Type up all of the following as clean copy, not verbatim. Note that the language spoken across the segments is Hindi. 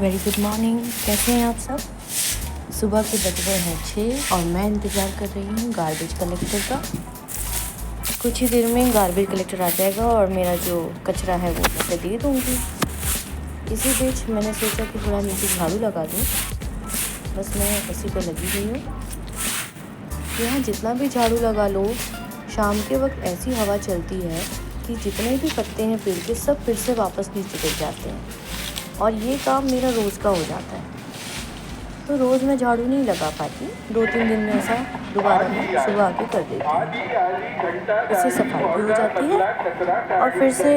Very good morning. कैसे हैं आप सब? सुबह के बज रहे हैं 6 और मैं इंतज़ार कर रही हूँ गार्बेज कलेक्टर का। कुछ ही देर में गार्बेज कलेक्टर आ जाएगा और मेरा जो कचरा है वो मैं दे दूँगी। इसी बीच मैंने सोचा कि थोड़ा नीचे झाड़ू लगा दूँ। बस मैं उसी पर लगी हुई हूँ। यहाँ जितना भी झाड़ू लगा लो, शाम के वक्त ऐसी हवा चलती है कि जितने भी पत्ते हैं पेड़ के सब फिर से वापस नीचे गिर जाते हैं और ये काम मेरा रोज़ का हो जाता है। तो रोज़ मैं झाड़ू नहीं लगा पाती, 2-3 दिन में ऐसा दोबारा मैं सुबह आके कर देती हूँ। इससे सफाई भी हो जाती है और फिर से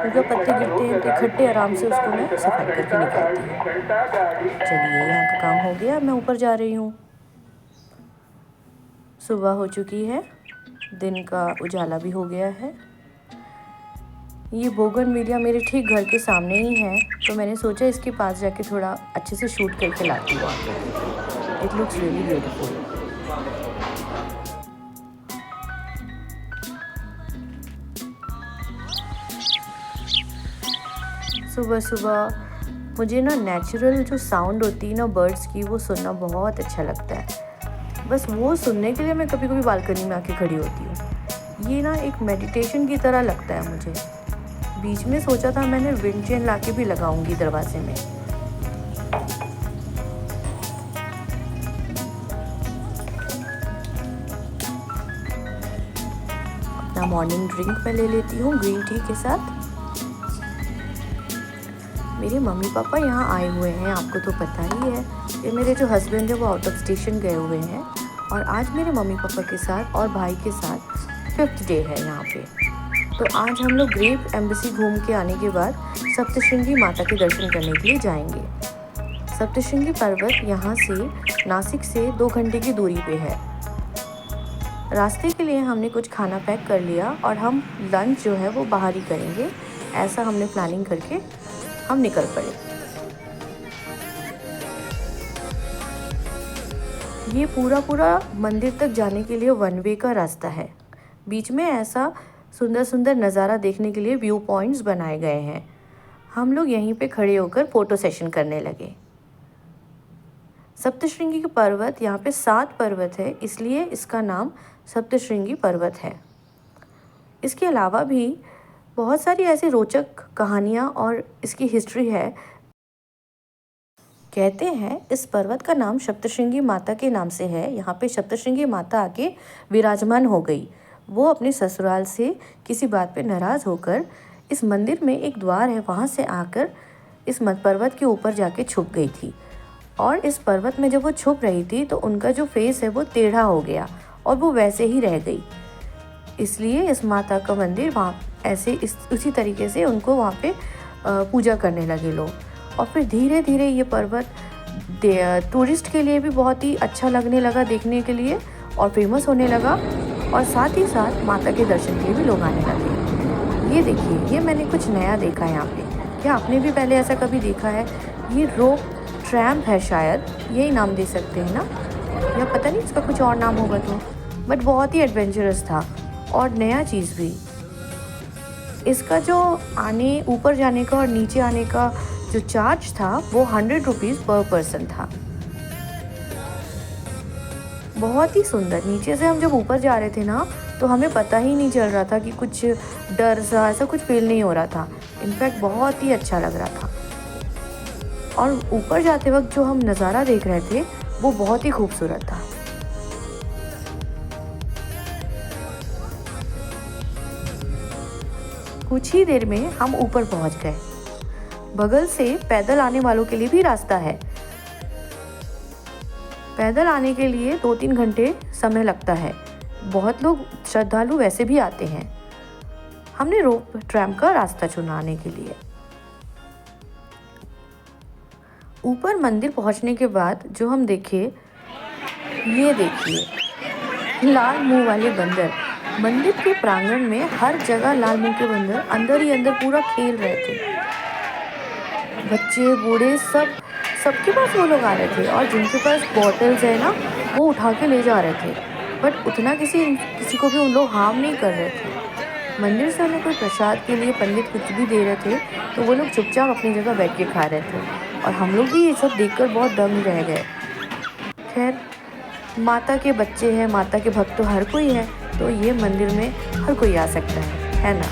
जो पत्ते गिरते हैं तो इकट्ठे आराम से उसको मैं सफाई करके निकालती हूँ। चलिए, यहाँ का काम हो गया, मैं ऊपर जा रही हूँ। सुबह हो चुकी है, दिन का उजाला भी हो गया है। ये बोगनविलिया मेरे ठीक घर के सामने ही है, तो मैंने सोचा इसके पास जाके थोड़ा अच्छे से शूट करके लाती हूँ आप लोगों को। It looks really beautiful. सुबह सुबह मुझे ना नेचुरल जो साउंड होती है ना बर्ड्स की, वो सुनना बहुत अच्छा लगता है। बस वो सुनने के लिए मैं कभी कभी बालकनी में आके खड़ी होती हूँ। ये ना एक मेडिटेशन की तरह लगता है मुझे। बीच में सोचा था मैंने विंड चेन लाके भी लगाऊंगी दरवाजे में। अपना मॉर्निंग ड्रिंक मैं ले लेती हूँ ग्रीन टी के साथ। मेरे मम्मी पापा यहाँ आए हुए हैं, आपको तो पता ही है कि मेरे जो हस्बैंड है वो आउट ऑफ स्टेशन गए हुए हैं और आज मेरे मम्मी पापा के साथ और भाई के साथ 5th डे है यहाँ पे। तो आज हम लोग ग्रेप एम्बेसी घूम के आने के बाद सप्तशृंगी माता के दर्शन करने के लिए जाएंगे। सप्तशृंगी पर्वत यहाँ से नासिक से 2 घंटे की दूरी पे है। रास्ते के लिए हमने कुछ खाना पैक कर लिया और हम लंच जो है वो बाहर ही करेंगे, ऐसा हमने प्लानिंग करके हम निकल पड़े। ये पूरा मंदिर तक जाने के लिए 1 वे का रास्ता है। बीच में ऐसा सुंदर सुंदर नज़ारा देखने के लिए व्यू पॉइंट्स बनाए गए हैं। हम लोग यहीं पे खड़े होकर फ़ोटो सेशन करने लगे। सप्तशृंगी के पर्वत, यहाँ पे 7 पर्वत है, इसलिए इसका नाम सप्तशृंगी पर्वत है। इसके अलावा भी बहुत सारी ऐसी रोचक कहानियाँ और इसकी हिस्ट्री है। कहते हैं इस पर्वत का नाम सप्तशृंगी माता के नाम से है। यहाँ पे सप्तशृंगी माता आके विराजमान हो गई। वो अपने ससुराल से किसी बात पे नाराज़ होकर इस मंदिर में एक द्वार है, वहाँ से आकर इस पर्वत के ऊपर जाके छुप गई थी। और इस पर्वत में जब वो छुप रही थी तो उनका जो फेस है वो टेढ़ा हो गया और वो वैसे ही रह गई। इसलिए इस माता का मंदिर वहाँ ऐसे उसी तरीके से उनको वहाँ पे पूजा करने लगे लोग। और फिर धीरे धीरे ये पर्वत टूरिस्ट के लिए भी बहुत ही अच्छा लगने लगा देखने के लिए और फेमस होने लगा और साथ ही साथ माता के दर्शन के लिए भी लोग आने लगे। ये देखिए, ये मैंने कुछ नया देखा है यहाँ पे। क्या आपने भी पहले ऐसा कभी देखा है? ये रोप ट्रैम्प है, शायद यही नाम दे सकते हैं ना, या पता नहीं इसका कुछ और नाम होगा तो, बट बहुत ही एडवेंचरस था और नया चीज़ भी। इसका जो आने ऊपर जाने का और नीचे आने का जो चार्ज था वो 100 रुपीज़ पर पर्सन था। बहुत ही सुंदर। नीचे से हम जब ऊपर जा रहे थे ना तो हमें पता ही नहीं चल रहा था कि कुछ डर सा ऐसा कुछ फील नहीं हो रहा था। इनफैक्ट बहुत ही अच्छा लग रहा था और ऊपर जाते वक्त जो हम नज़ारा देख रहे थे वो बहुत ही खूबसूरत था। कुछ ही देर में हम ऊपर पहुंच गए। बगल से पैदल आने वालों के लिए भी रास्ता है। पैदल आने के लिए 2-3 घंटे समय लगता है। बहुत लोग श्रद्धालु वैसे भी आते हैं। हमने रोप ट्रैम्प का रास्ता चुना आने के लिए। ऊपर मंदिर पहुंचने के बाद जो हम देखे, ये देखिए लाल मुंह वाले बंदर। मंदिर के प्रांगण में हर जगह लाल मुंह के बंदर अंदर ही अंदर पूरा खेल रहे थे। बच्चे बूढ़े सबके पास वो लोग आ रहे थे और जिनके पास बॉटल्स है ना वो उठा के ले जा रहे थे, बट उतना किसी को भी उन लोग हार्म नहीं कर रहे थे। मंदिर से हमें कोई प्रसाद के लिए पंडित कुछ भी दे रहे थे तो वो लोग चुपचाप अपनी जगह बैठ के खा रहे थे और हम लोग भी ये सब देखकर बहुत दंग रह गए। खैर, माता के बच्चे हैं, माता के भक्त तो हर कोई है, तो ये मंदिर में हर कोई आ सकता है ना।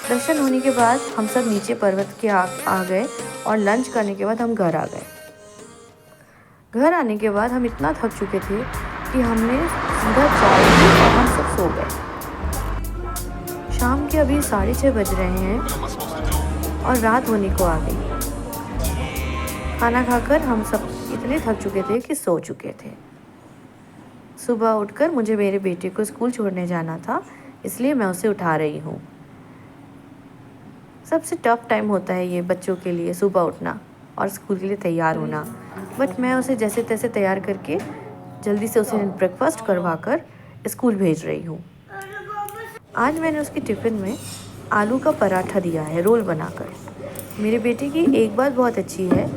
दर्शन होने के बाद हम सब नीचे पर्वत के आ गए और लंच करने के बाद हम घर आ गए। घर आने के बाद हम इतना थक चुके थे कि हमने सीधा चाय पी और हम सब सो गए। शाम के अभी 6:30 बज रहे हैं और रात होने को आ गई। खाना खाकर हम सब इतने थक चुके थे कि सो चुके थे। सुबह उठकर मुझे मेरे बेटे को स्कूल छोड़ने जाना था, इसलिए मैं उसे उठा रही हूँ। सबसे टफ टाइम होता है ये बच्चों के लिए, सुबह उठना और स्कूल के लिए तैयार होना। बट मैं उसे जैसे तैसे तैयार करके जल्दी से उसे ब्रेकफास्ट करवा कर स्कूल भेज रही हूँ। आज मैंने उसके टिफ़िन में आलू का पराठा दिया है, रोल बनाकर। मेरे बेटे की एक बात बहुत अच्छी है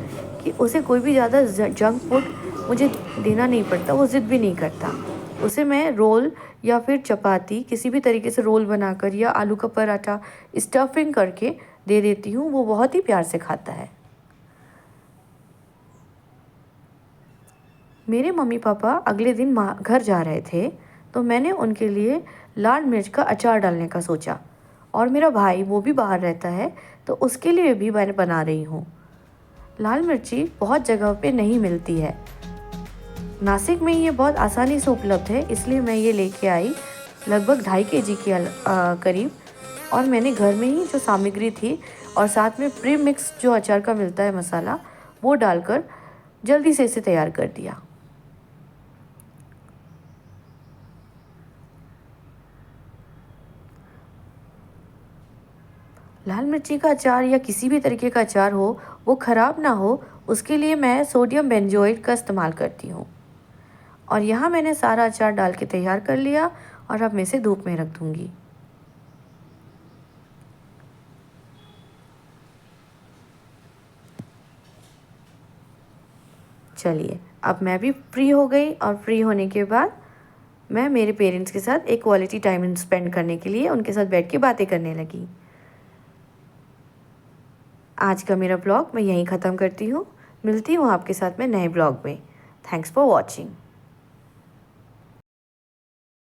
कि उसे कोई भी ज़्यादा जंक फूड मुझे देना नहीं पड़ता, वो ज़िद भी नहीं करता। उसे मैं रोल या फिर चपाती किसी भी तरीके से रोल बनाकर या आलू का पराठा स्टफिंग करके दे देती हूँ, वो बहुत ही प्यार से खाता है। मेरे मम्मी पापा अगले दिन घर जा रहे थे, तो मैंने उनके लिए लाल मिर्च का अचार डालने का सोचा। और मेरा भाई वो भी बाहर रहता है, तो उसके लिए भी मैंने बना रही हूँ। लाल मिर्ची बहुत जगह पे नहीं मिलती है, नासिक में ये बहुत आसानी से उपलब्ध है, इसलिए मैं ये लेके आई लगभग 2.5 kg के करीब। और मैंने घर में ही जो सामग्री थी और साथ में प्री मिक्स जो अचार का मिलता है मसाला, वो डालकर जल्दी से इसे तैयार कर दिया। लाल मिर्ची का अचार या किसी भी तरीके का अचार हो, वो ख़राब ना हो, उसके लिए मैं सोडियम बेंजोएट का इस्तेमाल करती हूँ। और यहाँ मैंने सारा अचार डाल के तैयार कर लिया और अब मैं इसे धूप में रख दूँगी। चलिए, अब मैं भी फ्री हो गई और फ्री होने के बाद मैं मेरे पेरेंट्स के साथ एक क्वालिटी टाइम स्पेंड करने के लिए उनके साथ बैठ के बातें करने लगी। आज का मेरा ब्लॉग मैं यहीं ख़त्म करती हूँ। मिलती हूँ आपके साथ में नए ब्लॉग में। Thanks for watching.